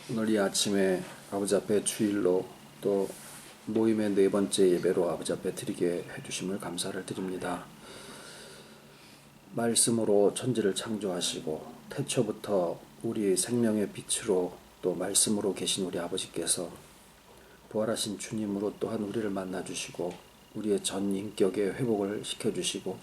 오늘 이 아침에 아버지 앞에 주일로 또 모임의 네 번째 예배로 아버지 앞에 드리게 해주심을 감사를 드립니다. 말씀으로 천지를 창조하시고 태초부터 우리 생명의 빛으로 또 말씀으로 계신 우리 아버지께서 부활하신 주님으로 또한 우리를 만나주시고 우리의 전 인격의 회복을 시켜주시고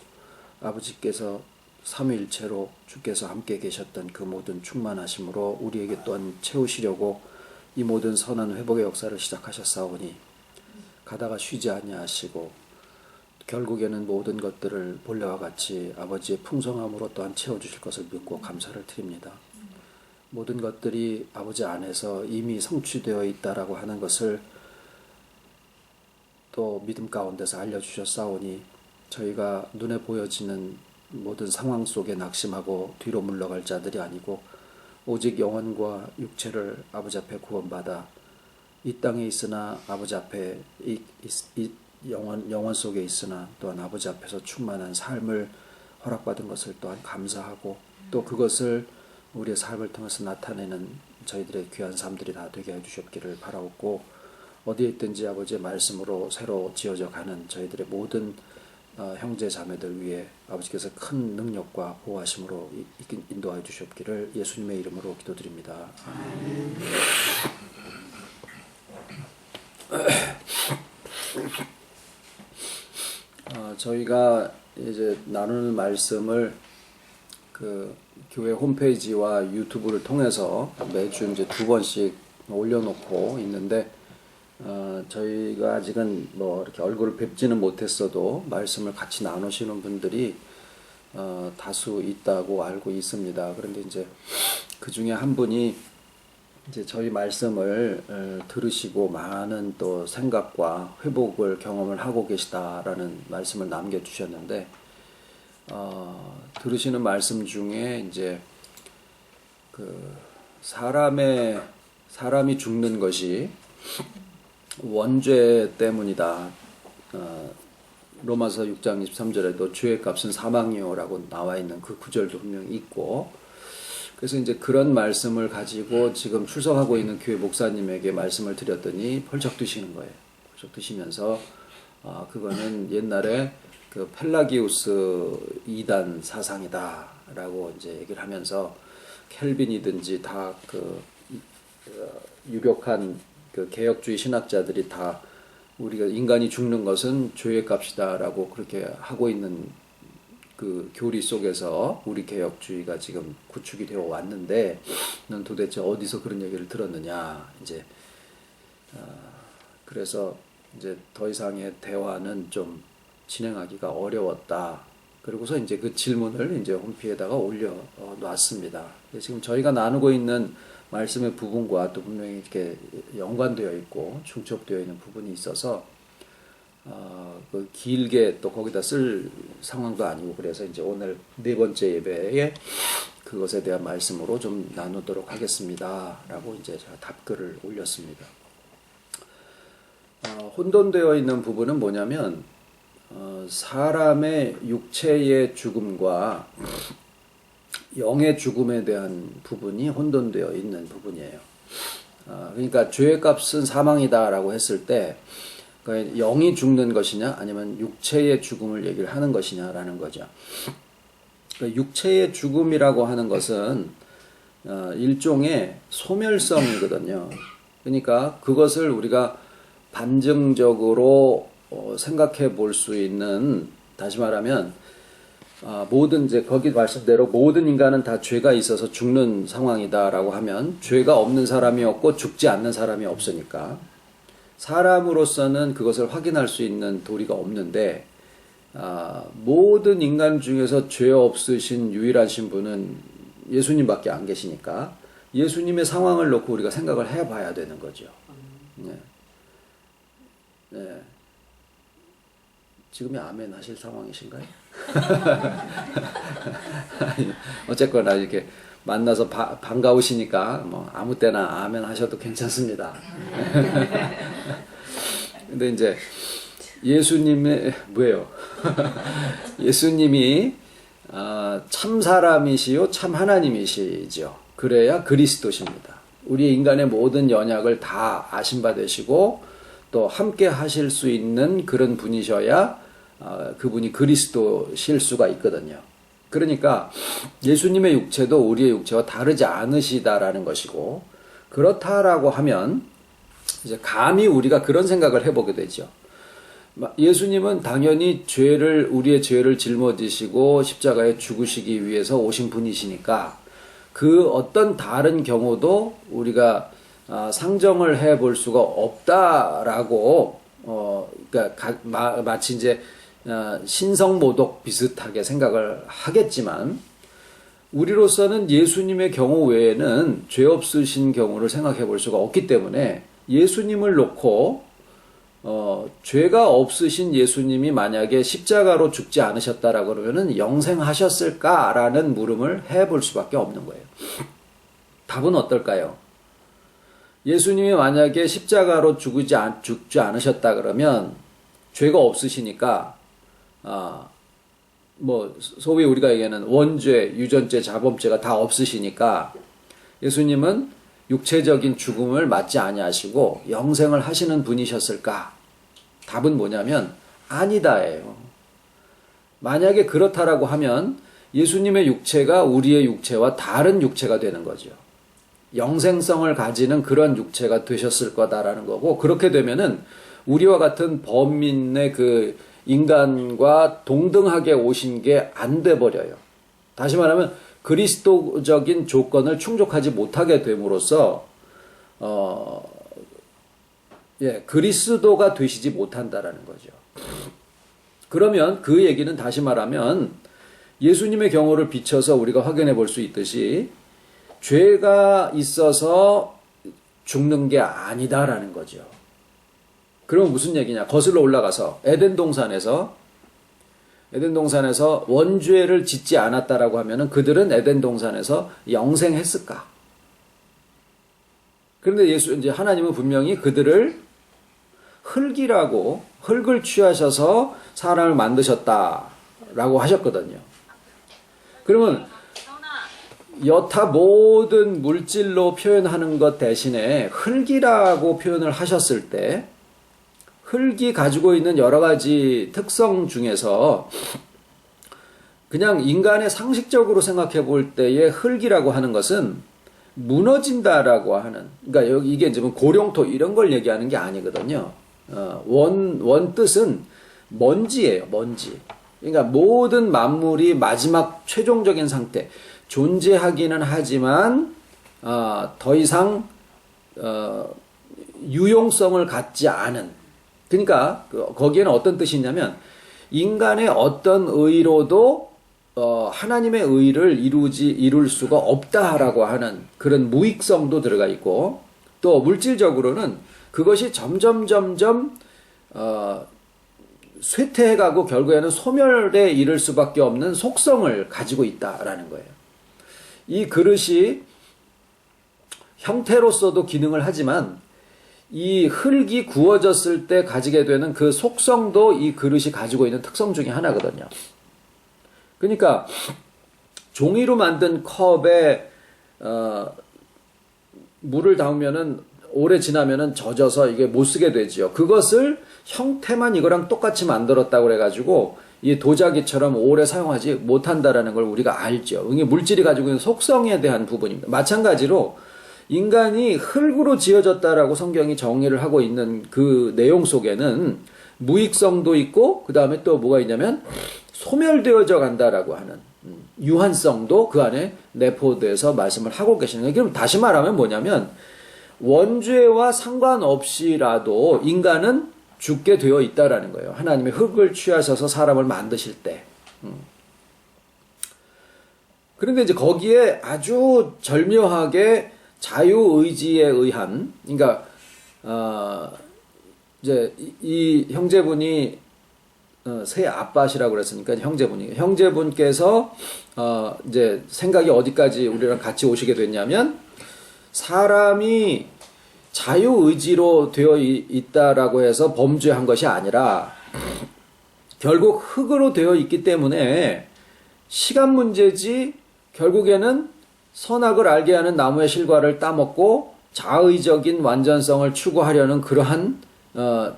아버지께서 삼위일체로 주께서 함께 계셨던 그 모든 충만하심으로 우리에게 또한 채우시려고 이 모든 선한 회복의 역사를 시작하셨사오니 가다가 쉬지 아니하시고 결국에는 모든 것들을 본래와 같이 아버지의 풍성함으로 또한 채워주실 것을 믿고 감사를 드립니다. 모든 것들이 아버지 안에서 이미 성취되어 있다라고 하는 것을 또 믿음 가운데서 알려주셨사오니 저희가 눈에 보여지는 모든 상황 속에 낙심하고 뒤로 물러갈 자들이 아니고 오직 영혼과 육체를 아버지 앞에 구원받아 이 땅에 있으나 아버지 앞에 영혼 속에 있으나 또한 아버지 앞에서 충만한 삶을 허락받은 것을 또한 감사하고 또 그것을 우리의 삶을 통해서 나타내는 저희들의 귀한 삶들이 다 되게 해주셨기를 바라옵고 어디에 있든지 아버지의 말씀으로 새로 지어져 가는 저희들의 모든 형제 자매들 위해 아버지께서 큰 능력과 보호하심으로 인도하여 주셨기를 예수님의 이름으로 기도드립니다. 저희가 이제 나누는 말씀을 그 교회 홈페이지와 유튜브를 통해서 매주 이제 2번씩 올려놓고 있는데 저희가 아직은 뭐 이렇게 얼굴을 뵙지는 못했어도 말씀을 같이 나누시는 분들이 다수 있다고 알고 있습니다. 그런데 이제 그 중에 한 분이 이제 저희 말씀을 들으시고 많은 또 생각과 회복을 경험을 하고 계시다라는 말씀을 남겨주셨는데 들으시는 말씀 중에 이제 그 사람이 죽는 것이 원죄 때문이다. 로마서 6장 23절에도 죄의 값은 사망이요라고 나와 있는 그 구절도 분명히 있고 그래서 이제 그런 말씀을 가지고 지금 출석하고 있는 교회 목사님에게 말씀을 드렸더니 펄쩍 드시는 거예요. 펄쩍 드시면서 그거는 옛날에 그 펠라기우스 2단 사상이다라고 이제 얘기를 하면서 켈빈이든지 다 그 유력한 그 개혁주의 신학자들이 다 우리가 인간이 죽는 것은 죄의 값이다라고 그렇게 하고 있는 그 교리 속에서 우리 개혁주의가 지금 구축이 되어 왔는데 넌 도대체 어디서 그런 얘기를 들었느냐 이제 그래서 이제 더 이상의 대화는 좀 진행하기가 어려웠다. 그리고서 이제 그 질문을 이제 홈피에다가 올려 놨습니다. 지금 저희가 나누고 있는 말씀의 부분과 또 분명히 이렇게 연관되어 있고 중첩되어 있는 부분이 있어서 그 길게 또 거기다 쓸 상황도 아니고 그래서 이제 오늘 네 번째 예배에 그것에 대한 말씀으로 좀 나누도록 하겠습니다라고 이제 제가 답글을 올렸습니다. 혼돈되어 있는 부분은 뭐냐면 사람의 육체의 죽음과 영의 죽음에 대한 부분이 혼돈되어 있는 부분이에요. 그러니까 죄의 값은 사망이다라고 했을 때 그러니까 영이 죽는 것이냐 아니면 육체의 죽음을 얘기를 하는 것이냐라는 거죠. 그러니까 육체의 죽음이라고 하는 것은 일종의 소멸성이거든요. 그러니까 그것을 우리가 반증적으로 생각해 볼 수 있는 다시 말하면 모든 이제 거기 말씀대로 모든 인간은 다 죄가 있어서 죽는 상황이다라고 하면 죄가 없는 사람이 없고 죽지 않는 사람이 없으니까 사람으로서는 그것을 확인할 수 있는 도리가 없는데 모든 인간 중에서 죄 없으신 유일하신 분은 예수님밖에 안 계시니까 예수님의 상황을 놓고 우리가 생각을 해봐야 되는 거죠. 네. 네. 지금이 아멘 하실 상황이신가요? 어쨌거나 이렇게 만나서 반가우시니까 뭐 아무 때나 아멘 하셔도 괜찮습니다. 근데 이제 예수님의 뭐예요? 예수님이 참 사람이시요 참 하나님이시죠. 그래야 그리스도십니다. 우리 인간의 모든 연약을 다 아신 바 되시고 또 함께 하실 수 있는 그런 분이셔야 그분이 그리스도실 수가 있거든요. 그러니까 예수님의 육체도 우리의 육체와 다르지 않으시다라는 것이고, 그렇다라고 하면 이제 감히 우리가 그런 생각을 해보게 되죠. 예수님은 당연히 우리의 죄를 짊어지시고 십자가에 죽으시기 위해서 오신 분이시니까 그 어떤 다른 경우도 우리가 상정을 해볼 수가 없다라고, 그러니까 마치 이제 신성모독 비슷하게 생각을 하겠지만, 우리로서는 예수님의 경우 외에는 죄 없으신 경우를 생각해 볼 수가 없기 때문에 예수님을 놓고 죄가 없으신 예수님이 만약에 십자가로 죽지 않으셨다라고 그러면은 영생하셨을까라는 물음을 해볼 수밖에 없는 거예요. 답은 어떨까요? 예수님이 만약에 십자가로 죽지 않으셨다 그러면 죄가 없으시니까 소위 우리가 얘기하는 원죄, 유전죄, 자범죄가 다 없으시니까 예수님은 육체적인 죽음을 맞지 아니하시고 영생을 하시는 분이셨을까? 답은 뭐냐면 아니다예요. 만약에 그렇다라고 하면 예수님의 육체가 우리의 육체와 다른 육체가 되는 거죠. 영생성을 가지는 그런 육체가 되셨을 거다라는 거고, 그렇게 되면은 우리와 같은 범민의 그 인간과 동등하게 오신 게 안 돼 버려요. 다시 말하면 그리스도적인 조건을 충족하지 못하게 됨으로써 그리스도가 되시지 못한다라는 거죠. 그러면 그 얘기는 다시 말하면 예수님의 경우를 비춰서 우리가 확인해 볼 수 있듯이 죄가 있어서 죽는 게 아니다라는 거죠. 그럼 무슨 얘기냐? 거슬러 올라가서 에덴 동산에서 원죄를 짓지 않았다라고 하면은 그들은 에덴 동산에서 영생했을까? 그런데 이제 하나님은 분명히 그들을 흙을 취하셔서 사람을 만드셨다라고 하셨거든요. 그러면 여타 모든 물질로 표현하는 것 대신에 흙이라고 표현을 하셨을 때 흙이 가지고 있는 여러 가지 특성 중에서 그냥 인간의 상식적으로 생각해 볼 때의 흙이라고 하는 것은 무너진다라고 하는, 그러니까 이게 이제 고룡토 이런 걸 얘기하는 게 아니거든요. 원 뜻은 먼지예요, 먼지. 그러니까 모든 만물이 마지막 최종적인 상태, 존재하기는 하지만 더 이상 유용성을 갖지 않은, 그러니까 거기에는 어떤 뜻이 있냐면 인간의 어떤 의로도 하나님의 의를 이룰 수가 없다라고 하는 그런 무익성도 들어가 있고, 또 물질적으로는 그것이 점점 쇠퇴해가고 결국에는 소멸에 이를 수밖에 없는 속성을 가지고 있다라는 거예요. 이 그릇이 형태로서도 기능을 하지만 이 흙이 구워졌을 때 가지게 되는 그 속성도 이 그릇이 가지고 있는 특성 중에 하나거든요. 그러니까 종이로 만든 컵에 물을 담으면은 오래 지나면은 젖어서 이게 못 쓰게 되지요. 그것을 형태만 이거랑 똑같이 만들었다고 그래가지고 이 도자기처럼 오래 사용하지 못한다라는 걸 우리가 알죠. 이게 물질이 가지고 있는 속성에 대한 부분입니다. 마찬가지로 인간이 흙으로 지어졌다라고 성경이 정의를 하고 있는 그 내용 속에는 무익성도 있고, 그 다음에 또 뭐가 있냐면 소멸되어져 간다라고 하는 유한성도 그 안에 내포돼서 말씀을 하고 계시는 거예요. 그럼 다시 말하면 뭐냐면 원죄와 상관없이라도 인간은 죽게 되어 있다라는 거예요. 하나님의 흙을 취하셔서 사람을 만드실 때. 그런데 이제 거기에 아주 절묘하게 자유의지에 의한, 그러니까 이제 이 형제분이 새 아빠시라고 그랬으니까 형제분께서 이제 생각이 어디까지 우리랑 같이 오시게 됐냐면, 사람이 자유의지로 되어 있다라고 해서 범죄한 것이 아니라 결국 흙으로 되어 있기 때문에 시간 문제지 결국에는 선악을 알게 하는 나무의 실과를 따먹고 자의적인 완전성을 추구하려는 그러한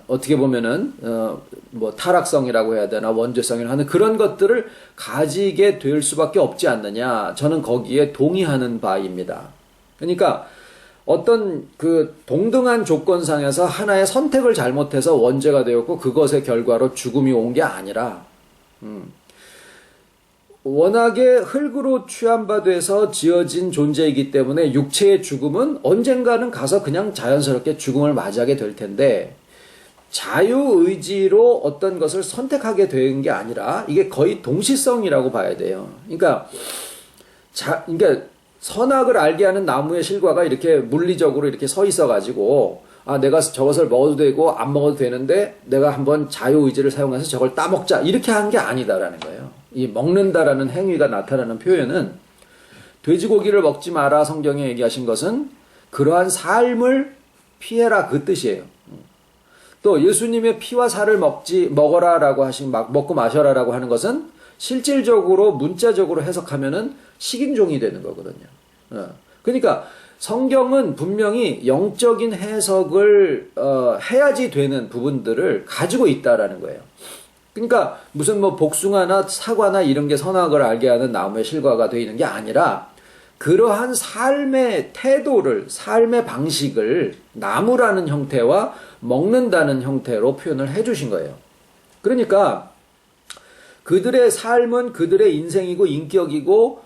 어떻게 보면은 뭐 타락성이라고 해야 되나 원죄성이라고 하는 그런 것들을 가지게 될 수밖에 없지 않느냐. 저는 거기에 동의하는 바입니다. 그러니까 어떤 그 동등한 조건상에서 하나의 선택을 잘못해서 원죄가 되었고 그것의 결과로 죽음이 온 게 아니라 워낙에 흙으로 취한 바 돼서 지어진 존재이기 때문에 육체의 죽음은 언젠가는 가서 그냥 자연스럽게 죽음을 맞이하게 될 텐데 자유의지로 어떤 것을 선택하게 된 게 아니라 이게 거의 동시성이라고 봐야 돼요. 그러니까 선악을 알게 하는 나무의 실과가 이렇게 물리적으로 이렇게 서 있어가지고 내가 저것을 먹어도 되고 안 먹어도 되는데 내가 한번 자유의지를 사용해서 저걸 따먹자 이렇게 한 게 아니다라는 거예요. 이 먹는다라는 행위가 나타나는 표현은 돼지고기를 먹지 마라 성경에 얘기하신 것은 그러한 삶을 피해라 그 뜻이에요. 또 예수님의 피와 살을 먹어라라고 하신 먹고 마셔라라고 하는 것은 실질적으로 문자적으로 해석하면은 식인종이 되는 거거든요. 그러니까 성경은 분명히 영적인 해석을 해야지 되는 부분들을 가지고 있다라는 거예요. 그러니까 무슨 뭐 복숭아나 사과나 이런 게 선악을 알게 하는 나무의 실과가 되어 있는 게 아니라 그러한 삶의 태도를 삶의 방식을 나무라는 형태와 먹는다는 형태로 표현을 해주신 거예요. 그러니까 그들의 삶은 그들의 인생이고 인격이고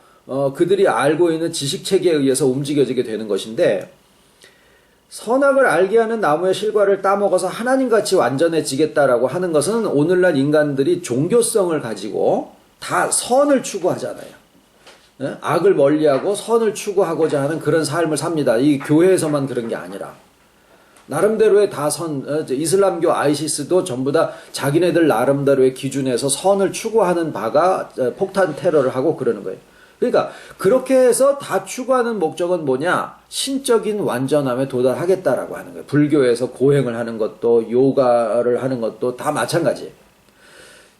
그들이 알고 있는 지식체계에 의해서 움직여지게 되는 것인데 선악을 알게 하는 나무의 실과를 따먹어서 하나님같이 완전해지겠다라고 하는 것은 오늘날 인간들이 종교성을 가지고 다 선을 추구하잖아요. 악을 멀리하고 선을 추구하고자 하는 그런 삶을 삽니다. 이 교회에서만 그런 게 아니라 나름대로의 다 이슬람교 아이시스도 전부 다 자기네들 나름대로의 기준에서 선을 추구하는 바가 폭탄 테러를 하고 그러는 거예요. 그러니까 그렇게 해서 다 추구하는 목적은 뭐냐? 신적인 완전함에 도달하겠다라고 하는 거예요. 불교에서 고행을 하는 것도 요가를 하는 것도 다 마찬가지예요.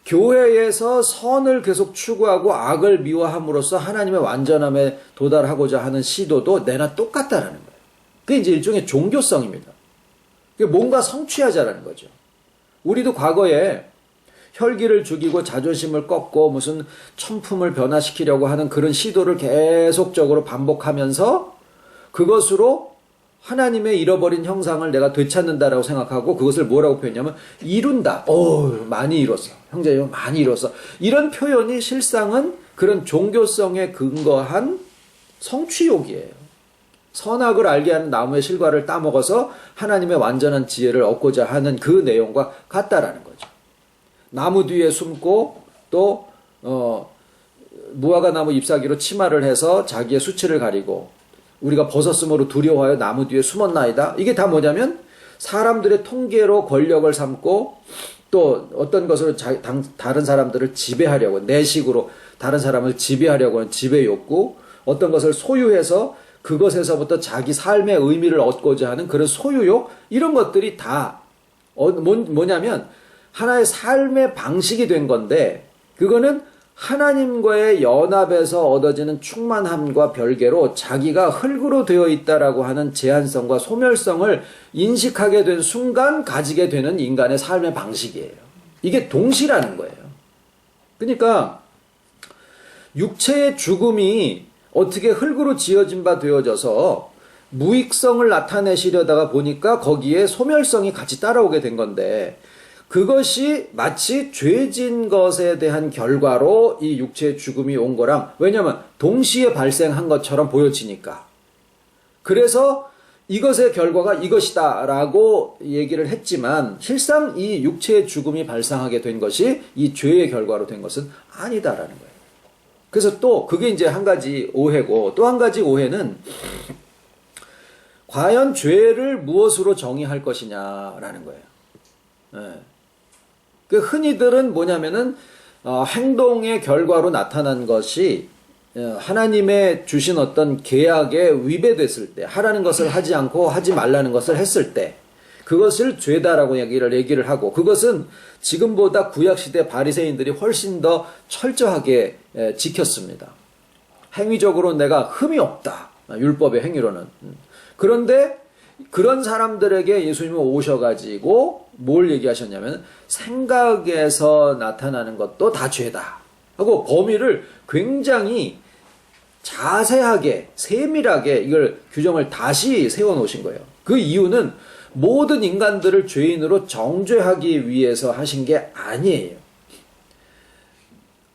교회에서 선을 계속 추구하고 악을 미워함으로써 하나님의 완전함에 도달하고자 하는 시도도 내나 똑같다라는 거예요. 그게 이제 일종의 종교성입니다. 뭔가 성취하자라는 거죠. 우리도 과거에 혈기를 죽이고 자존심을 꺾고 무슨 천품을 변화시키려고 하는 그런 시도를 계속적으로 반복하면서 그것으로 하나님의 잃어버린 형상을 내가 되찾는다라고 생각하고 그것을 뭐라고 표현하냐면 이룬다. 많이 이뤘어. 형제 많이 이뤘어. 이런 표현이 실상은 그런 종교성에 근거한 성취욕이에요. 선악을 알게 하는 나무의 실과를 따먹어서 하나님의 완전한 지혜를 얻고자 하는 그 내용과 같다라는 거죠. 나무 뒤에 숨고 또 무화과 나무 잎사귀로 치마를 해서 자기의 수치를 가리고 우리가 벗었으므로 두려워하여 나무 뒤에 숨었나이다. 이게 다 뭐냐면 사람들의 통계로 권력을 삼고 또 어떤 것으로 다른 사람들을 지배하려고 내 식으로 다른 사람을 지배하려고 하는 지배 욕구, 어떤 것을 소유해서 그것에서부터 자기 삶의 의미를 얻고자 하는 그런 소유욕, 이런 것들이 다 뭐냐면 하나의 삶의 방식이 된 건데 그거는 하나님과의 연합에서 얻어지는 충만함과 별개로 자기가 흙으로 되어 있다라고 하는 제한성과 소멸성을 인식하게 된 순간 가지게 되는 인간의 삶의 방식이에요. 이게 동시라는 거예요. 그러니까 육체의 죽음이 어떻게 흙으로 지어진 바 되어져서 무익성을 나타내시려다가 보니까 거기에 소멸성이 같이 따라오게 된 건데 그것이 마치 죄진 것에 대한 결과로 이 육체의 죽음이 온 거랑 왜냐하면 동시에 발생한 것처럼 보여지니까 그래서 이것의 결과가 이것이다 라고 얘기를 했지만 실상 이 육체의 죽음이 발생하게 된 것이 이 죄의 결과로 된 것은 아니다라는 거예요. 그래서 또 그게 이제 한 가지 오해고 또 한 가지 오해는 과연 죄를 무엇으로 정의할 것이냐라는 거예요. 네. 그 흔히들은 뭐냐면은 행동의 결과로 나타난 것이 하나님의 주신 어떤 계약에 위배됐을 때 하라는 것을 하지 않고 하지 말라는 것을 했을 때 그것을 죄다라고 얘기를 하고 그것은 지금보다 구약시대 바리새인들이 훨씬 더 철저하게 지켰습니다. 행위적으로 내가 흠이 없다. 율법의 행위로는. 그런데 그런 사람들에게 예수님은 오셔가지고 뭘 얘기하셨냐면 생각에서 나타나는 것도 다 죄다 하고 범위를 굉장히 자세하게 세밀하게 이걸 규정을 다시 세워놓으신 거예요. 그 이유는 모든 인간들을 죄인으로 정죄하기 위해서 하신 게 아니에요.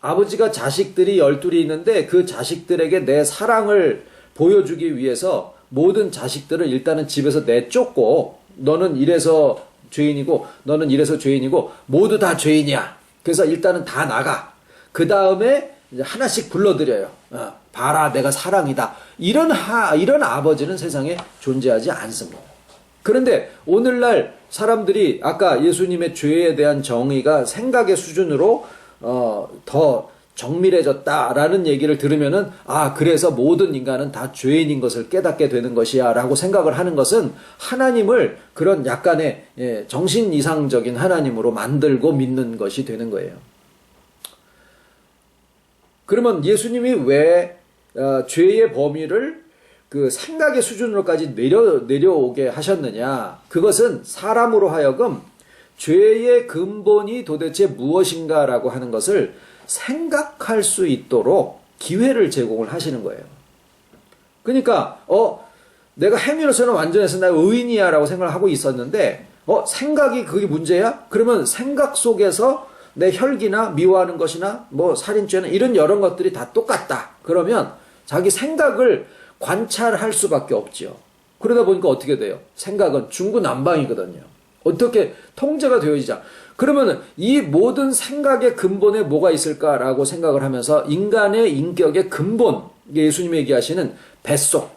아버지가 자식들이 12이 있는데 그 자식들에게 내 사랑을 보여주기 위해서 모든 자식들을 일단은 집에서 내쫓고 너는 이래서 죄인이고 너는 이래서 죄인이고 모두 다 죄인이야. 그래서 일단은 다 나가. 그 다음에 하나씩 불러드려요. 봐라 내가 사랑이다. 이런 아버지는 세상에 존재하지 않습니다. 그런데 오늘날 사람들이 아까 예수님의 죄에 대한 정의가 생각의 수준으로 더 정밀해졌다라는 얘기를 들으면은 그래서 모든 인간은 다 죄인인 것을 깨닫게 되는 것이야 라고 생각을 하는 것은 하나님을 그런 약간의 정신 이상적인 하나님으로 만들고 믿는 것이 되는 거예요. 그러면 예수님이 왜 죄의 범위를 그 생각의 수준으로까지 내려오게 하셨느냐? 그것은 사람으로 하여금 죄의 근본이 도대체 무엇인가라고 하는 것을 생각할 수 있도록 기회를 제공을 하시는 거예요. 그러니까 내가 행위로서는 완전해서 나 의인이야 라고 생각을 하고 있었는데 생각이 그게 문제야? 그러면 생각 속에서 내 혈기나 미워하는 것이나 뭐 살인죄나 이런 여러 것들이 다 똑같다. 그러면 자기 생각을 관찰할 수밖에 없죠. 그러다 보니까 어떻게 돼요? 생각은 중구난방이거든요. 어떻게 통제가 되어지자. 그러면 이 모든 생각의 근본에 뭐가 있을까라고 생각을 하면서 인간의 인격의 근본, 예수님이 얘기하시는 뱃속,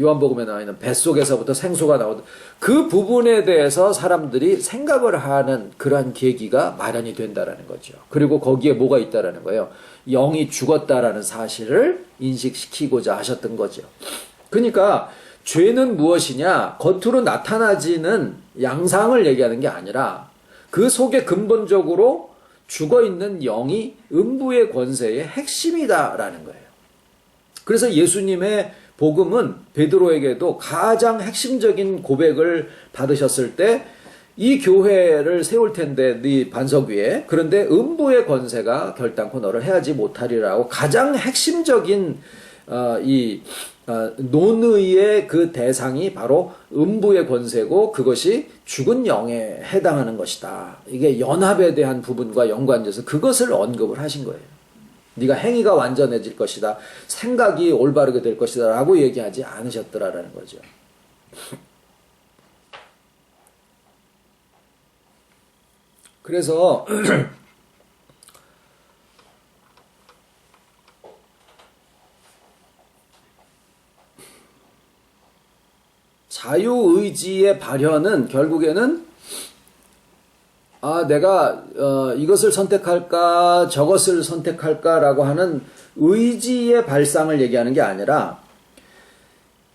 요한복음에 나와 있는 뱃속에서부터 생소가 나오던 그 부분에 대해서 사람들이 생각을 하는 그러한 계기가 마련이 된다라는 거죠. 그리고 거기에 뭐가 있다라는 거예요. 영이 죽었다라는 사실을 인식시키고자 하셨던 거죠. 그러니까 죄는 무엇이냐? 겉으로 나타나지는 양상을 얘기하는 게 아니라 그 속에 근본적으로 죽어있는 영이 음부의 권세의 핵심이다라는 거예요. 그래서 예수님의 복음은 베드로에게도 가장 핵심적인 고백을 받으셨을 때 이 교회를 세울 텐데 네 반석 위에 그런데 음부의 권세가 결단코 너를 해하지 못하리라고 가장 핵심적인 논의의 그 대상이 바로 음부의 권세고 그것이 죽은 영에 해당하는 것이다. 이게 연합에 대한 부분과 연관돼서 그것을 언급을 하신 거예요. 네가 행위가 완전해질 것이다. 생각이 올바르게 될 것이다. 라고 얘기하지 않으셨더라라는 거죠. 그래서 자유의지의 발현은 결국에는 내가 이것을 선택할까 저것을 선택할까라고 하는 의지의 발상을 얘기하는 게 아니라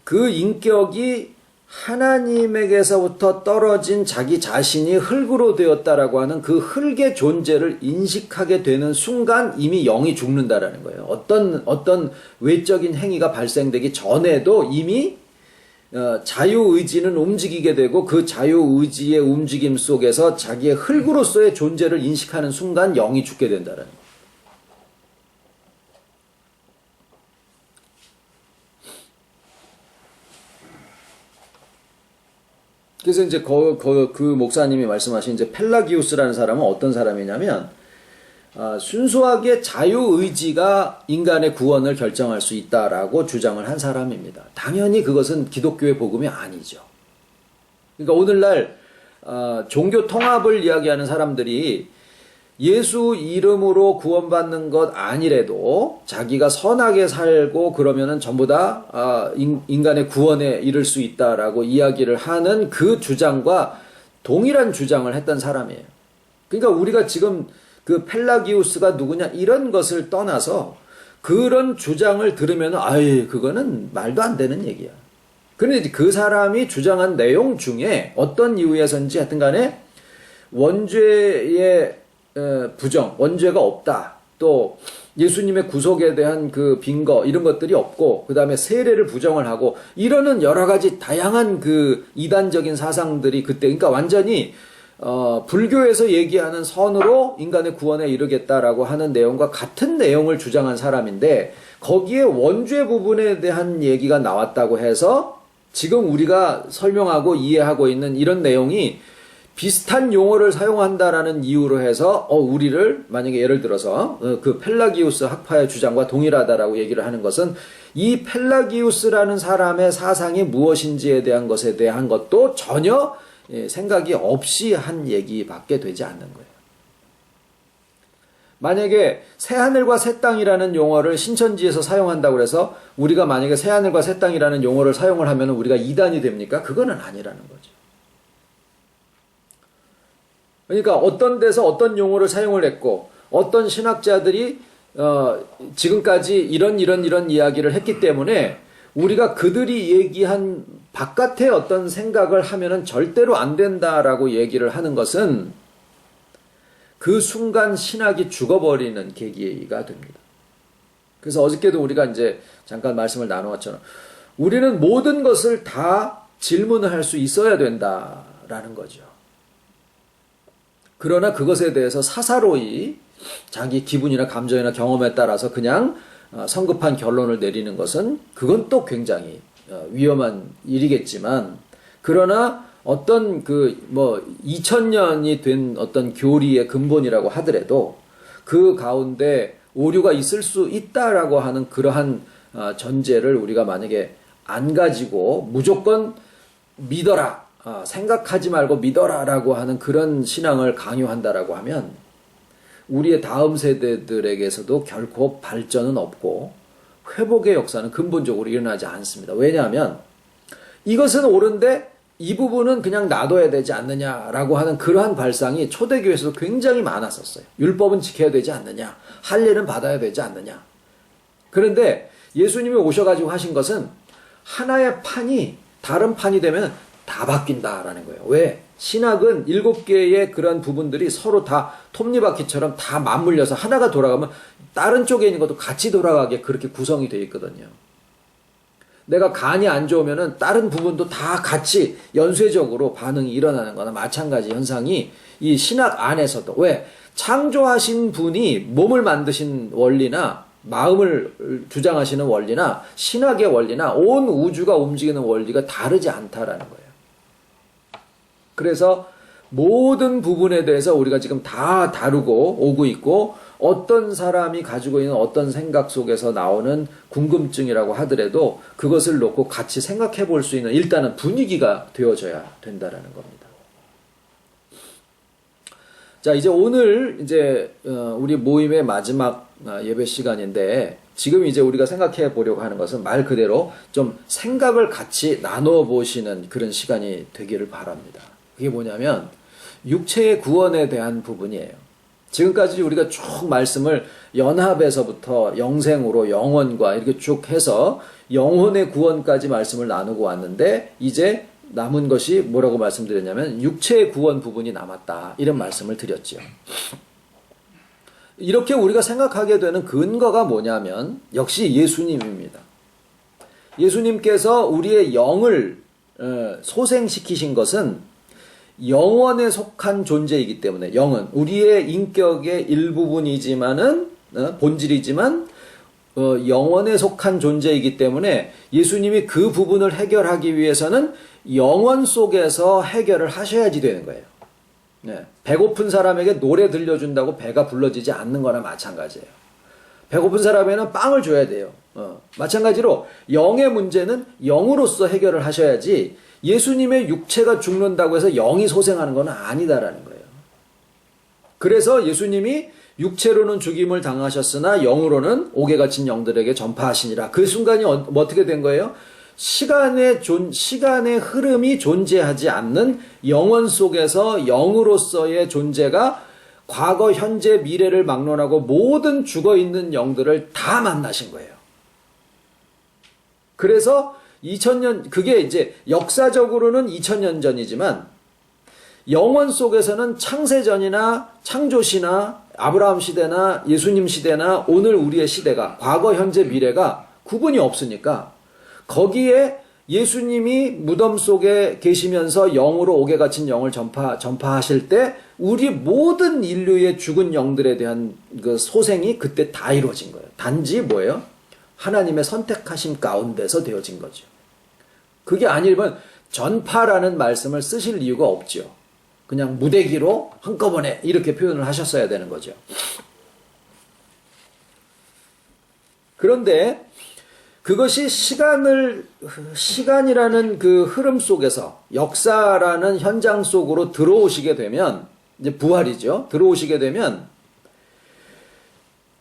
그 인격이 하나님에게서부터 떨어진 자기 자신이 흙으로 되었다라고 하는 그 흙의 존재를 인식하게 되는 순간 이미 영이 죽는다라는 거예요. 어떤 외적인 행위가 발생되기 전에도 이미 자유의지는 움직이게 되고 그 자유의지의 움직임 속에서 자기의 흙으로서의 존재를 인식하는 순간 영이 죽게 된다는 거예요. 그래서 이제 그 목사님이 말씀하신 이제 펠라기우스라는 사람은 어떤 사람이냐면 순수하게 자유의지가 인간의 구원을 결정할 수 있다라고 주장을 한 사람입니다. 당연히 그것은 기독교의 복음이 아니죠. 그러니까 오늘날 종교 통합을 이야기하는 사람들이 예수 이름으로 구원받는 것 아니래도 자기가 선하게 살고 그러면은 전부 다 인간의 구원에 이를 수 있다라고 이야기를 하는 그 주장과 동일한 주장을 했던 사람이에요. 그러니까 우리가 지금 그 펠라기우스가 누구냐 이런 것을 떠나서 그런 주장을 들으면 그거는 말도 안 되는 얘기야. 그런데 그 사람이 주장한 내용 중에 어떤 이유에서인지 하여튼 간에 원죄의 부정, 원죄가 없다. 또 예수님의 구속에 대한 그 빈거 이런 것들이 없고 그 다음에 세례를 부정을 하고 이러는 여러 가지 다양한 그 이단적인 사상들이 그때 그러니까 완전히 불교에서 얘기하는 선으로 인간의 구원에 이르겠다라고 하는 내용과 같은 내용을 주장한 사람인데 거기에 원죄 부분에 대한 얘기가 나왔다고 해서 지금 우리가 설명하고 이해하고 있는 이런 내용이 비슷한 용어를 사용한다라는 이유로 해서 우리를 만약에 예를 들어서 그 펠라기우스 학파의 주장과 동일하다라고 얘기를 하는 것은 이 펠라기우스라는 사람의 사상이 무엇인지에 대한 것에 대한 것도 전혀 생각이 없이 한 얘기밖에 되지 않는 거예요. 만약에 새하늘과 새 땅이라는 용어를 신천지에서 사용한다고 해서 우리가 만약에 새하늘과 새 땅이라는 용어를 사용을 하면 우리가 이단이 됩니까? 그거는 아니라는 거죠. 그러니까 어떤 데서 어떤 용어를 사용을 했고 어떤 신학자들이 지금까지 이런 이야기를 했기 때문에 우리가 그들이 얘기한 바깥의 어떤 생각을 하면은 절대로 안 된다라고 얘기를 하는 것은 그 순간 신학이 죽어버리는 계기가 됩니다. 그래서 어저께도 우리가 이제 잠깐 말씀을 나누었잖아요. 우리는 모든 것을 다 질문을 할 수 있어야 된다라는 거죠. 그러나 그것에 대해서 사사로이 자기 기분이나 감정이나 경험에 따라서 그냥 성급한 결론을 내리는 것은 그건 또 굉장히 위험한 일이겠지만 그러나 어떤 2000년이 된 어떤 교리의 근본이라고 하더라도 그 가운데 오류가 있을 수 있다라고 하는 그러한 전제를 우리가 만약에 안 가지고 무조건 믿어라. 생각하지 말고 믿어라라고 하는 그런 신앙을 강요한다라고 하면 우리의 다음 세대들에게서도 결코 발전은 없고 회복의 역사는 근본적으로 일어나지 않습니다. 왜냐하면 이것은 옳은데 이 부분은 그냥 놔둬야 되지 않느냐라고 하는 그러한 발상이 초대교회에서도 굉장히 많았었어요. 율법은 지켜야 되지 않느냐, 할례는 받아야 되지 않느냐. 그런데 예수님이 오셔가지고 하신 것은 하나의 판이 다른 판이 되면 다 바뀐다라는 거예요. 왜? 신학은 7개의 그런 부분들이 서로 다 톱니바퀴처럼 다 맞물려서 하나가 돌아가면 다른 쪽에 있는 것도 같이 돌아가게 그렇게 구성이 되어 있거든요. 내가 간이 안 좋으면은 다른 부분도 다 같이 연쇄적으로 반응이 일어나는 거나 마찬가지 현상이 이 신학 안에서도 왜? 창조하신 분이 몸을 만드신 원리나 마음을 주장하시는 원리나 신학의 원리나 온 우주가 움직이는 원리가 다르지 않다라는 거예요. 그래서 모든 부분에 대해서 우리가 지금 다 다루고 오고 있고 어떤 사람이 가지고 있는 어떤 생각 속에서 나오는 궁금증이라고 하더라도 그것을 놓고 같이 생각해 볼 수 있는 일단은 분위기가 되어져야 된다라는 겁니다. 자, 이제 오늘 이제 우리 모임의 마지막 예배 시간인데 지금 이제 우리가 생각해 보려고 하는 것은 말 그대로 좀 생각을 같이 나눠 보시는 그런 시간이 되기를 바랍니다. 그게 뭐냐면 육체의 구원에 대한 부분이에요. 지금까지 우리가 쭉 말씀을 연합에서부터 영생으로 영원과 이렇게 쭉 해서 영혼의 구원까지 말씀을 나누고 왔는데 이제 남은 것이 뭐라고 말씀드렸냐면 육체의 구원 부분이 남았다. 이런 말씀을 드렸죠. 이렇게 우리가 생각하게 되는 근거가 뭐냐면 역시 예수님입니다. 예수님께서 우리의 영을 소생시키신 것은 영원에 속한 존재이기 때문에 영은 우리의 인격의 일부분이지만은 본질이지만 영원에 속한 존재이기 때문에 예수님이 그 부분을 해결하기 위해서는 영원 속에서 해결을 하셔야지 되는 거예요. 네. 배고픈 사람에게 노래 들려준다고 배가 불러지지 않는 거나 마찬가지예요. 배고픈 사람에게는 빵을 줘야 돼요. 마찬가지로 영의 문제는 영으로서 해결을 하셔야지 예수님의 육체가 죽는다고 해서 영이 소생하는 건 아니다라는 거예요. 그래서 예수님이 육체로는 죽임을 당하셨으나 영으로는 옥에 갇힌 영들에게 전파하시니라. 그 순간이 어떻게 된 거예요? 시간의 흐름이 존재하지 않는 영원 속에서 영으로서의 존재가 과거, 현재, 미래를 막론하고 모든 죽어있는 영들을 다 만나신 거예요. 그래서 2000년, 그게 이제 역사적으로는 2000년 전이지만 영원 속에서는 창세전이나 창조시나 아브라함 시대나 예수님 시대나 오늘 우리의 시대가 과거, 현재, 미래가 구분이 없으니까 거기에 예수님이 무덤 속에 계시면서 영으로 옥에 갇힌 영을 전파하실 때 우리 모든 인류의 죽은 영들에 대한 그 소생이 그때 다 이루어진 거예요. 단지 뭐예요? 하나님의 선택하심 가운데서 되어진 거죠. 그게 아니면 전파라는 말씀을 쓰실 이유가 없죠. 그냥 무대기로 한꺼번에 이렇게 표현을 하셨어야 되는 거죠. 그런데 그것이 시간이라는 그 흐름 속에서 역사라는 현장 속으로 들어오시게 되면, 이제 부활이죠. 들어오시게 되면,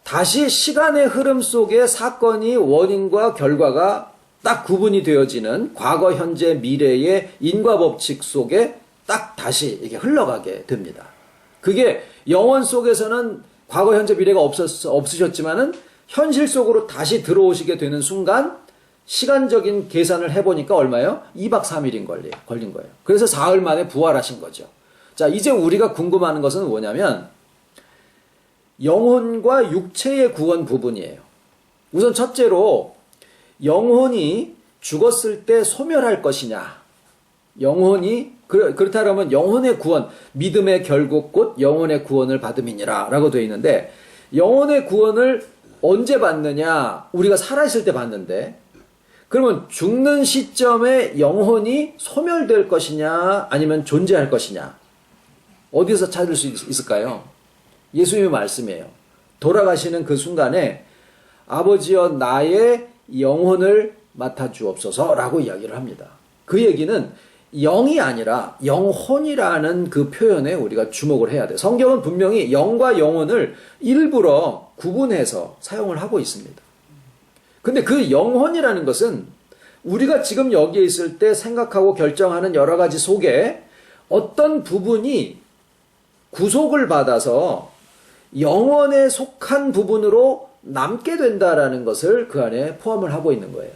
다시 시간의 흐름 속에 사건이 원인과 결과가 딱 구분이 되어지는 과거, 현재, 미래의 인과 법칙 속에 딱 다시 이게 흘러가게 됩니다. 그게 영원 속에서는 과거, 현재, 미래가 없으셨지만은 현실 속으로 다시 들어오시게 되는 순간 시간적인 계산을 해보니까 얼마예요? 2박 3일인 걸린 거예요. 그래서 사흘 만에 부활하신 거죠. 자, 이제 우리가 궁금한 것은 뭐냐면 영혼과 육체의 구원 부분이에요. 우선 첫째로 영혼이 죽었을 때 소멸할 것이냐. 영혼이 그렇다면 영혼의 구원, 믿음의 결국 곧 영혼의 구원을 받음이니라 라고 되어 있는데 영혼의 구원을 언제 받느냐? 우리가 살아있을 때 받는데 그러면 죽는 시점에 영혼이 소멸될 것이냐 아니면 존재할 것이냐? 어디서 찾을 수 있을까요? 예수님의 말씀이에요. 돌아가시는 그 순간에 아버지여 나의 영혼을 맡아주옵소서라고 이야기를 합니다. 그 얘기는 영이 아니라 영혼이라는 그 표현에 우리가 주목을 해야 돼요. 성경은 분명히 영과 영혼을 일부러 구분해서 사용을 하고 있습니다. 근데 그 영혼이라는 것은 우리가 지금 여기에 있을 때 생각하고 결정하는 여러 가지 속에 어떤 부분이 구속을 받아서 영혼에 속한 부분으로 남게 된다라는 것을 그 안에 포함을 하고 있는 거예요.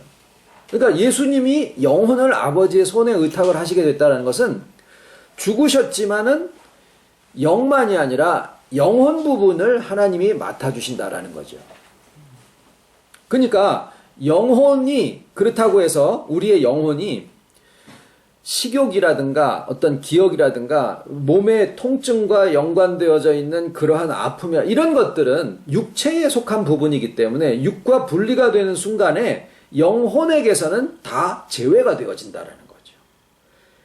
그러니까 예수님이 영혼을 아버지의 손에 의탁을 하시게 됐다는 것은 죽으셨지만은 영만이 아니라 영혼 부분을 하나님이 맡아주신다라는 거죠. 그러니까 영혼이 그렇다고 해서 우리의 영혼이 식욕이라든가 어떤 기억이라든가 몸의 통증과 연관되어져 있는 그러한 아픔이나 이런 것들은 육체에 속한 부분이기 때문에 육과 분리가 되는 순간에 영혼에게서는 다 제외가 되어진다라는 거죠.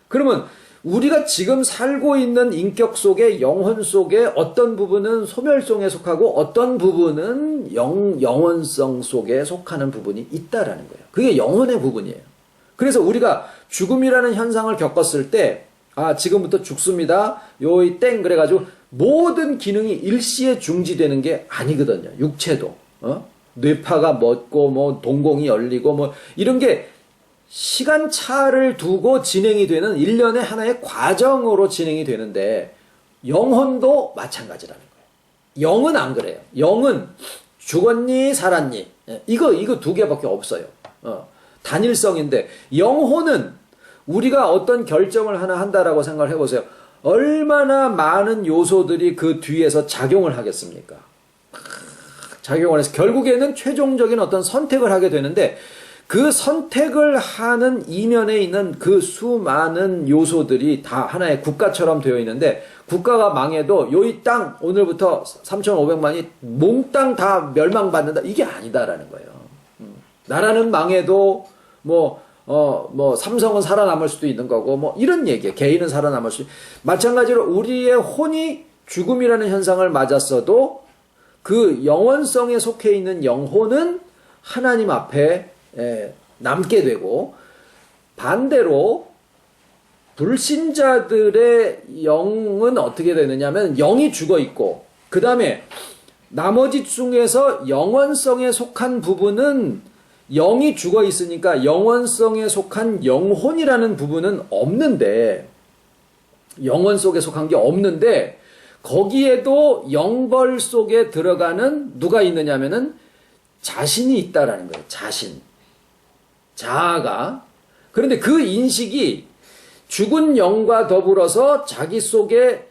그러면 우리가 지금 살고 있는 인격 속에 영혼 속에 어떤 부분은 소멸성에 속하고 어떤 부분은 영원성 속에 속하는 부분이 있다라는 거예요. 그게 영혼의 부분이에요. 그래서 우리가 죽음이라는 현상을 겪었을 때 지금부터 죽습니다. 요이 땡 그래가지고 모든 기능이 일시에 중지되는 게 아니거든요. 육체도 뇌파가 멎고 뭐 동공이 열리고 뭐 이런 게 시간차를 두고 진행이 되는 일련의 하나의 과정으로 진행이 되는데 영혼도 마찬가지라는 거예요. 영은 안 그래요. 영은 죽었니 살았니 이거 두 개밖에 없어요. 단일성인데 영혼은 우리가 어떤 결정을 하나 한다라고 생각을 해보세요. 얼마나 많은 요소들이 그 뒤에서 작용을 하겠습니까? 작용을 해서 결국에는 최종적인 어떤 선택을 하게 되는데 그 선택을 하는 이면에 있는 그 수많은 요소들이 다 하나의 국가처럼 되어 있는데 국가가 망해도 요이 땅 오늘부터 3,500만이 몽땅 다 멸망받는다 이게 아니다라는 거예요. 나라는 망해도 삼성은 살아남을 수도 있는 거고 이런 얘기예요. 개인은 살아남을 수 마찬가지로 우리의 혼이 죽음이라는 현상을 맞았어도 그 영원성에 속해 있는 영혼은 하나님 앞에 남게 되고 반대로 불신자들의 영은 어떻게 되느냐 하면 영이 죽어 있고 그 다음에 나머지 중에서 영원성에 속한 부분은 영이 죽어 있으니까 영원성에 속한 영혼이라는 부분은 없는데 영혼 속에 속한 게 없는데 거기에도 영벌 속에 들어가는 누가 있느냐면은 자신이 있다라는 거예요. 자신. 자아가. 그런데 그 인식이 죽은 영과 더불어서 자기 속에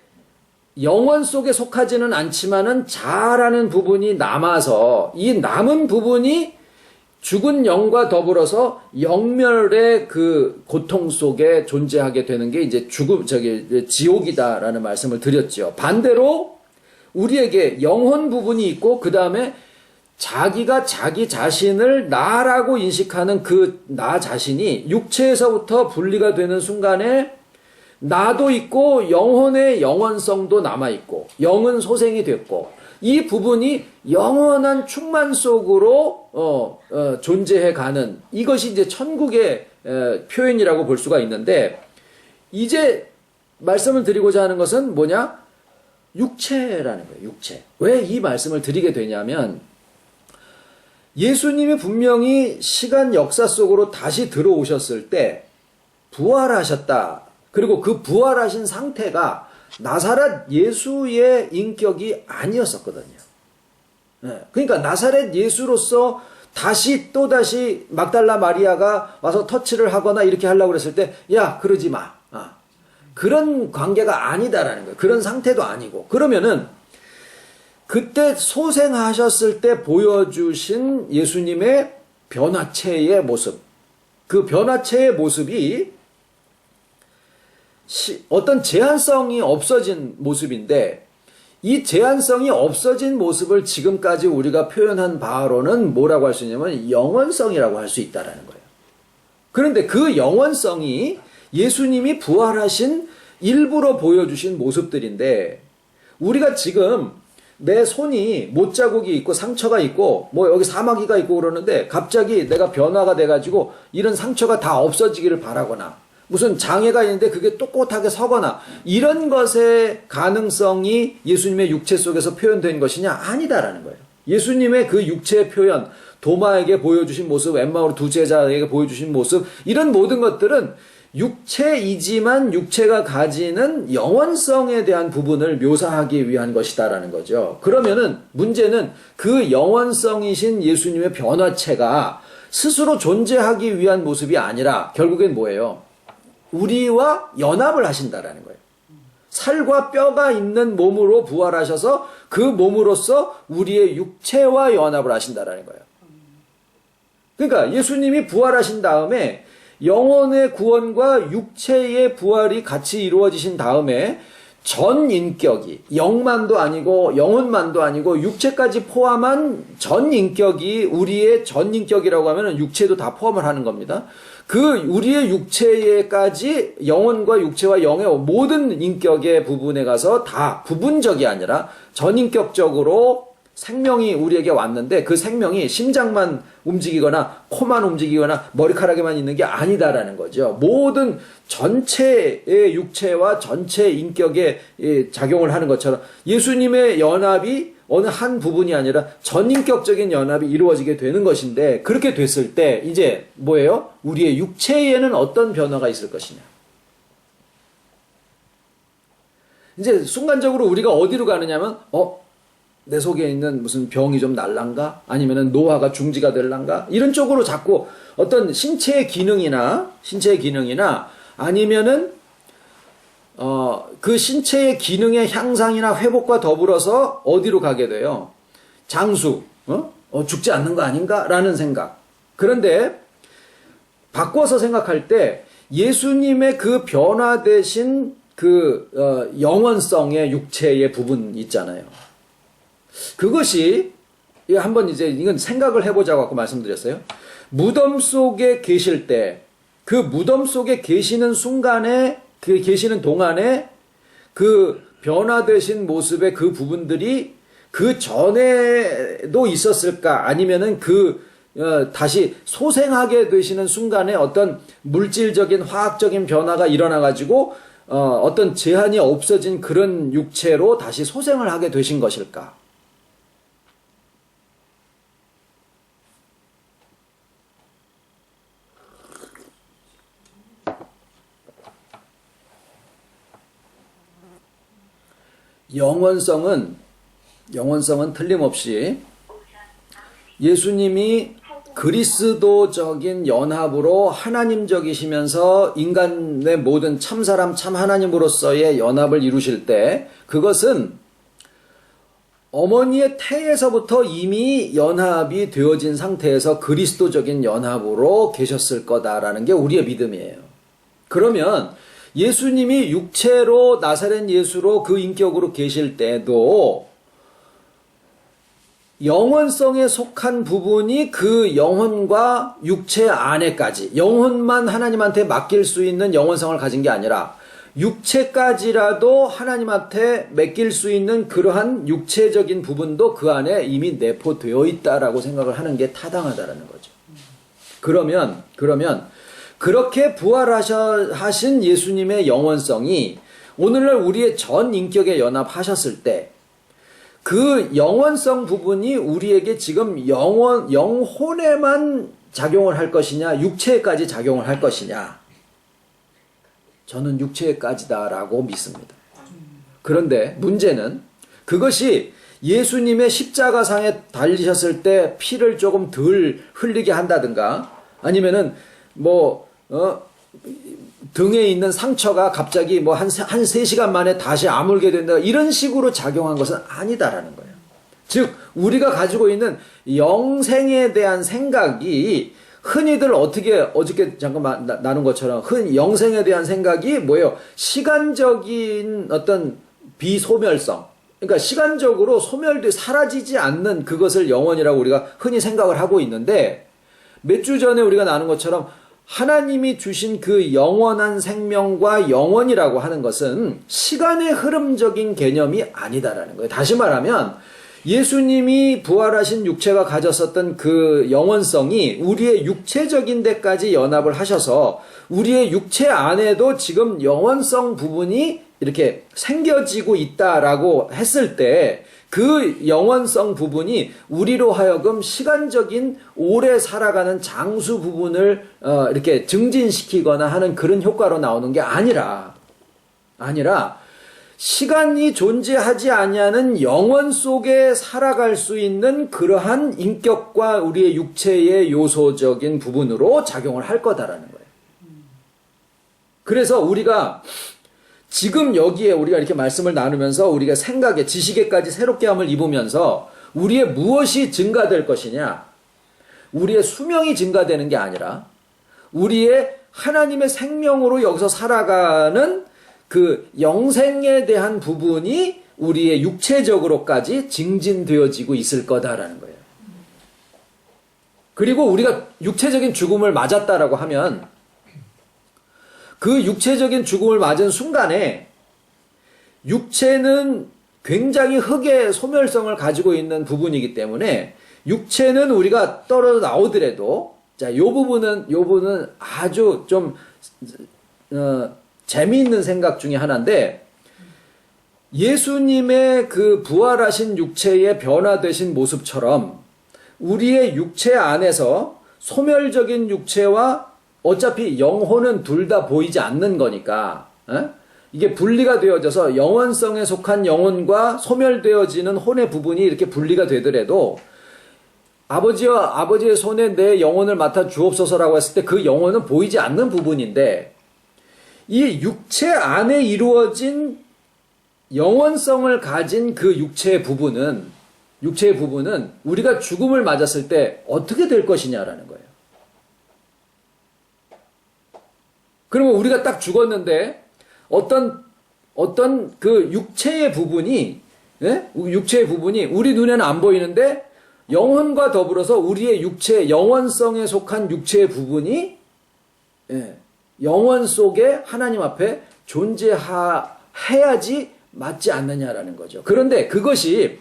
영원 속에 속하지는 않지만은 자라는 부분이 남아서 이 남은 부분이 죽은 영과 더불어서 영멸의 그 고통 속에 존재하게 되는 게 이제 지옥이다라는 말씀을 드렸죠. 반대로 우리에게 영혼 부분이 있고 그 다음에 자기가 자기 자신을 나라고 인식하는 그 나 자신이 육체에서부터 분리가 되는 순간에 나도 있고 영혼의 영원성도 남아있고 영은 소생이 됐고 이 부분이 영원한 충만 속으로 존재해가는 이것이 이제 천국의 표현이라고 볼 수가 있는데 이제 말씀을 드리고자 하는 것은 뭐냐? 육체라는 거예요. 육체. 왜 이 말씀을 드리게 되냐면 예수님이 분명히 시간 역사 속으로 다시 들어오셨을 때 부활하셨다. 그리고 그 부활하신 상태가 나사렛 예수의 인격이 아니었었거든요. 그러니까 나사렛 예수로서 또다시 막달라 마리아가 와서 터치를 하거나 이렇게 하려고 그랬을 때, 야, 그러지 마. 그런 관계가 아니다라는 거예요. 그런 상태도 아니고. 그러면은, 그때 소생하셨을 때 보여주신 예수님의 변화체의 모습. 그 변화체의 모습이 어떤 제한성이 없어진 모습인데 이 제한성이 없어진 모습을 지금까지 우리가 표현한 바로는 뭐라고 할 수 있냐면 영원성이라고 할 수 있다라는 거예요. 그런데 그 영원성이 예수님이 부활하신 일부러 보여주신 모습들인데 우리가 지금 내 손이 못자국이 있고 상처가 있고 뭐 여기 사마귀가 있고 그러는데 갑자기 내가 변화가 돼가지고 이런 상처가 다 없어지기를 바라거나 무슨 장애가 있는데 그게 꼿꼿하게 서거나 이런 것의 가능성이 예수님의 육체 속에서 표현된 것이냐? 아니다라는 거예요. 예수님의 그 육체의 표현, 도마에게 보여주신 모습, 엠마오 두 제자에게 보여주신 모습 이런 모든 것들은 육체이지만 육체가 가지는 영원성에 대한 부분을 묘사하기 위한 것이다라는 거죠. 그러면은 문제는 그 영원성이신 예수님의 변화체가 스스로 존재하기 위한 모습이 아니라 결국엔 뭐예요? 우리와 연합을 하신다라는 거예요. 살과 뼈가 있는 몸으로 부활하셔서 그 몸으로서 우리의 육체와 연합을 하신다라는 거예요. 그러니까 예수님이 부활하신 다음에 영혼의 구원과 육체의 부활이 같이 이루어지신 다음에 전 인격이 영만도 아니고 영혼만도 아니고 육체까지 포함한 전 인격이 우리의 전 인격이라고 하면 육체도 다 포함을 하는 겁니다. 그 우리의 육체에까지 영혼과 육체와 영의 모든 인격의 부분에 가서 다 부분적이 아니라 전인격적으로 생명이 우리에게 왔는데 그 생명이 심장만 움직이거나 코만 움직이거나 머리카락에만 있는 게 아니다라는 거죠. 모든 전체의 육체와 전체 인격에 작용을 하는 것처럼 예수님의 연합이 어느 한 부분이 아니라 전인격적인 연합이 이루어지게 되는 것인데 그렇게 됐을 때 이제 뭐예요? 우리의 육체에는 어떤 변화가 있을 것이냐. 이제 순간적으로 우리가 어디로 가느냐면 내 속에 있는 무슨 병이 좀 날란가? 아니면은 노화가 중지가 될란가? 이런 쪽으로 자꾸 어떤 신체의 기능이나 아니면은 그 신체의 기능의 향상이나 회복과 더불어서 어디로 가게 돼요? 장수, 죽지 않는 거 아닌가? 라는 생각. 그런데 바꿔서 생각할 때 예수님의 그 변화되신 그 영원성의 육체의 부분 있잖아요. 그것이 한번 이제 이건 생각을 해보자고 아까 말씀드렸어요. 무덤 속에 계실 때 그 무덤 속에 계시는 순간에 그 계시는 동안에 그 변화되신 모습의 그 부분들이 그 전에도 있었을까? 아니면은 다시 소생하게 되시는 순간에 어떤 물질적인 화학적인 변화가 일어나가지고 어떤 제한이 없어진 그런 육체로 다시 소생을 하게 되신 것일까? 영원성은 틀림없이 예수님이 그리스도적인 연합으로 하나님적이시면서 인간의 모든 참사람 참 하나님으로서의 연합을 이루실 때 그것은 어머니의 태에서부터 이미 연합이 되어진 상태에서 그리스도적인 연합으로 계셨을 거다라는 게 우리의 믿음이에요. 그러면 예수님이 육체로 나사렛 예수로 그 인격으로 계실 때도 영혼성에 속한 부분이 그 영혼과 육체 안에까지 영혼만 하나님한테 맡길 수 있는 영혼성을 가진 게 아니라 육체까지라도 하나님한테 맡길 수 있는 그러한 육체적인 부분도 그 안에 이미 내포되어 있다라고 생각을 하는 게 타당하다라는 거죠. 그러면 그렇게 부활하신 예수님의 영원성이 오늘날 우리의 전 인격에 연합하셨을 때 그 영원성 부분이 우리에게 지금 영혼에만 작용을 할 것이냐, 육체에까지 작용을 할 것이냐. 저는 육체에까지다라고 믿습니다. 그런데 문제는 그것이 예수님의 십자가상에 달리셨을 때 피를 조금 덜 흘리게 한다든가 아니면은 등에 있는 상처가 갑자기 한 3시간 만에 다시 아물게 된다. 이런 식으로 작용한 것은 아니다라는 거예요. 즉, 우리가 가지고 있는 영생에 대한 생각이 흔히들 어저께 잠깐 나눈 것처럼 영생에 대한 생각이 뭐예요? 시간적인 어떤 비소멸성. 그러니까 시간적으로 소멸돼 사라지지 않는 그것을 영원이라고 우리가 흔히 생각을 하고 있는데 몇 주 전에 우리가 나눈 것처럼 하나님이 주신 그 영원한 생명과 영원이라고 하는 것은 시간의 흐름적인 개념이 아니다라는 거예요. 다시 말하면 예수님이 부활하신 육체가 가졌었던 그 영원성이 우리의 육체적인 데까지 연합을 하셔서 우리의 육체 안에도 지금 영원성 부분이 이렇게 생겨지고 있다라고 했을 때 그 영원성 부분이 우리로 하여금 시간적인 오래 살아가는 장수 부분을 이렇게 증진시키거나 하는 그런 효과로 나오는 게 아니라 시간이 존재하지 아니하는 영원 속에 살아갈 수 있는 그러한 인격과 우리의 육체의 요소적인 부분으로 작용을 할 거다라는 거예요. 그래서 우리가 지금 여기에 우리가 이렇게 말씀을 나누면서 우리가 생각에 지식에까지 새롭게 함을 입으면서 우리의 무엇이 증가될 것이냐? 우리의 수명이 증가되는 게 아니라 우리의 하나님의 생명으로 여기서 살아가는 그 영생에 대한 부분이 우리의 육체적으로까지 증진되어지고 있을 거다라는 거예요. 그리고 우리가 육체적인 죽음을 맞았다라고 하면 그 육체적인 죽음을 맞은 순간에 육체는 굉장히 흑의 소멸성을 가지고 있는 부분이기 때문에 육체는 우리가 떨어져 나오더라도 자, 요 부분은 아주 좀 재미있는 생각 중에 하나인데 예수님의 그 부활하신 육체의 변화되신 모습처럼 우리의 육체 안에서 소멸적인 육체와 어차피 영혼은 둘 다 보이지 않는 거니까 이게 분리가 되어져서 영원성에 속한 영혼과 소멸되어지는 혼의 부분이 이렇게 분리가 되더라도 아버지의 손에 내 영혼을 맡아 주옵소서라고 했을 때 그 영혼은 보이지 않는 부분인데 이 육체 안에 이루어진 영원성을 가진 그 육체의 부분은 우리가 죽음을 맞았을 때 어떻게 될 것이냐라는 거예요. 그러면 우리가 딱 죽었는데 어떤 그 육체의 부분이 우리 눈에는 안 보이는데 영혼과 더불어서 우리의 육체 영원성에 속한 육체의 부분이 영원 속에 하나님 앞에 존재해야지 맞지 않느냐라는 거죠. 그런데 그것이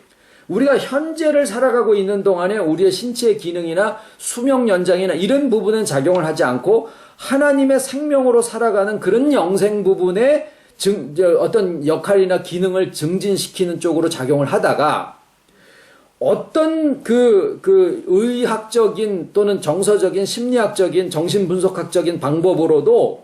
우리가 현재를 살아가고 있는 동안에 우리의 신체의 기능이나 수명 연장이나 이런 부분은 작용을 하지 않고 하나님의 생명으로 살아가는 그런 영생 부분에 어떤 역할이나 기능을 증진시키는 쪽으로 작용을 하다가 어떤 그 의학적인 또는 정서적인 심리학적인 정신분석학적인 방법으로도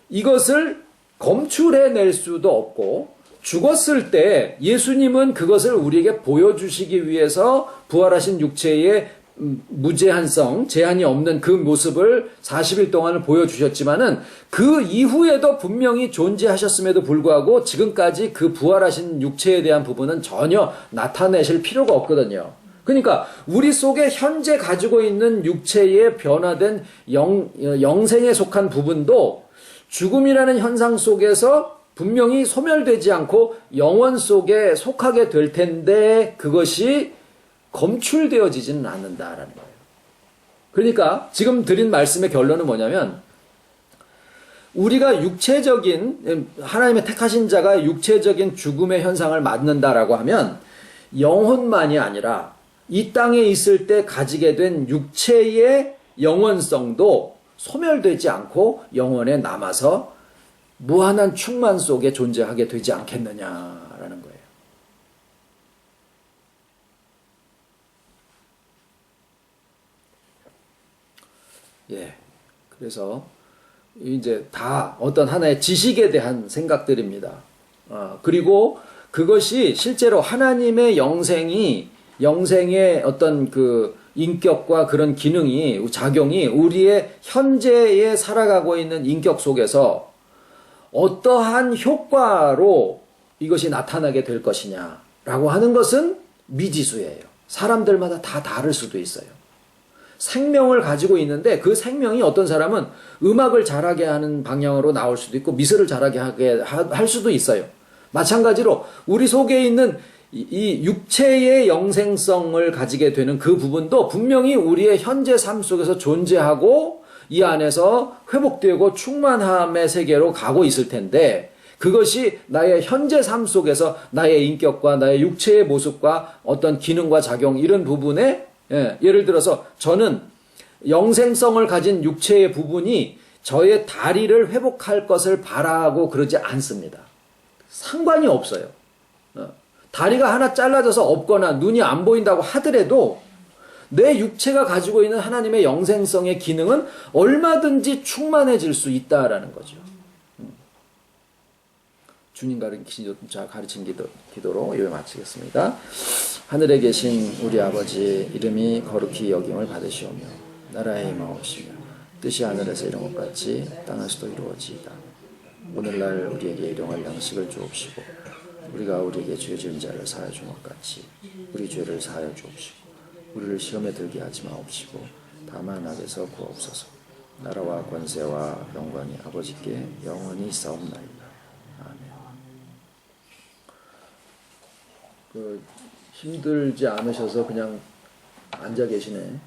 이것을 검출해낼 수도 없고 죽었을 때 예수님은 그것을 우리에게 보여주시기 위해서 부활하신 육체의 무제한성, 제한이 없는 그 모습을 40일 동안을 보여주셨지만은 그 이후에도 분명히 존재하셨음에도 불구하고 지금까지 그 부활하신 육체에 대한 부분은 전혀 나타내실 필요가 없거든요. 그러니까 우리 속에 현재 가지고 있는 육체의 변화된 영생에 속한 부분도 죽음이라는 현상 속에서 분명히 소멸되지 않고 영원 속에 속하게 될 텐데 그것이 검출되어지지는 않는다라는 거예요. 그러니까 지금 드린 말씀의 결론은 뭐냐면 우리가 육체적인 하나님의 택하신 자가 육체적인 죽음의 현상을 맞는다라고 하면 영혼만이 아니라 이 땅에 있을 때 가지게 된 육체의 영원성도 소멸되지 않고 영원에 남아서 무한한 충만 속에 존재하게 되지 않겠느냐라는 거예요. 예. 그래서 이제 다 어떤 하나의 지식에 대한 생각들입니다. 그리고 그것이 실제로 하나님의 영생의 어떤 그 인격과 그런 기능이, 작용이 우리의 현재에 살아가고 있는 인격 속에서 어떠한 효과로 이것이 나타나게 될 것이냐라고 하는 것은 미지수예요. 사람들마다 다 다를 수도 있어요. 생명을 가지고 있는데 그 생명이 어떤 사람은 음악을 잘하게 하는 방향으로 나올 수도 있고 미술을 잘하게 할 수도 있어요. 마찬가지로 우리 속에 있는 이 육체의 영생성을 가지게 되는 그 부분도 분명히 우리의 현재 삶 속에서 존재하고 이 안에서 회복되고 충만함의 세계로 가고 있을 텐데 그것이 나의 현재 삶 속에서 나의 인격과 나의 육체의 모습과 어떤 기능과 작용 이런 부분에 예를 들어서 저는 영생성을 가진 육체의 부분이 저의 다리를 회복할 것을 바라고 그러지 않습니다. 상관이 없어요. 다리가 하나 잘라져서 없거나 눈이 안 보인다고 하더라도 내 육체가 가지고 있는 하나님의 영생성의 기능은 얼마든지 충만해질 수 있다라는 거죠. 주님 가르친 기도로 이걸 마치겠습니다. 하늘에 계신 우리 아버지 이름이 거룩히 여김을 받으시오며 나라의 임하옵시며 뜻이 하늘에서 이룬 것 같이 땅에서도 이루어지이다. 오늘날 우리에게 일용할 양식을 주옵시고 우리가 우리에게 죄 지은 자를 사하여 준 것 같이 우리 죄를 사하여 주옵시고 우리를 시험에 들게 하지 마옵시고 다만 악에서 구하옵소서. 나라와 권세와 영광이 아버지께 영원히 있사옵나이다. 아멘. 힘들지 않으셔서 그냥 앉아 계시네.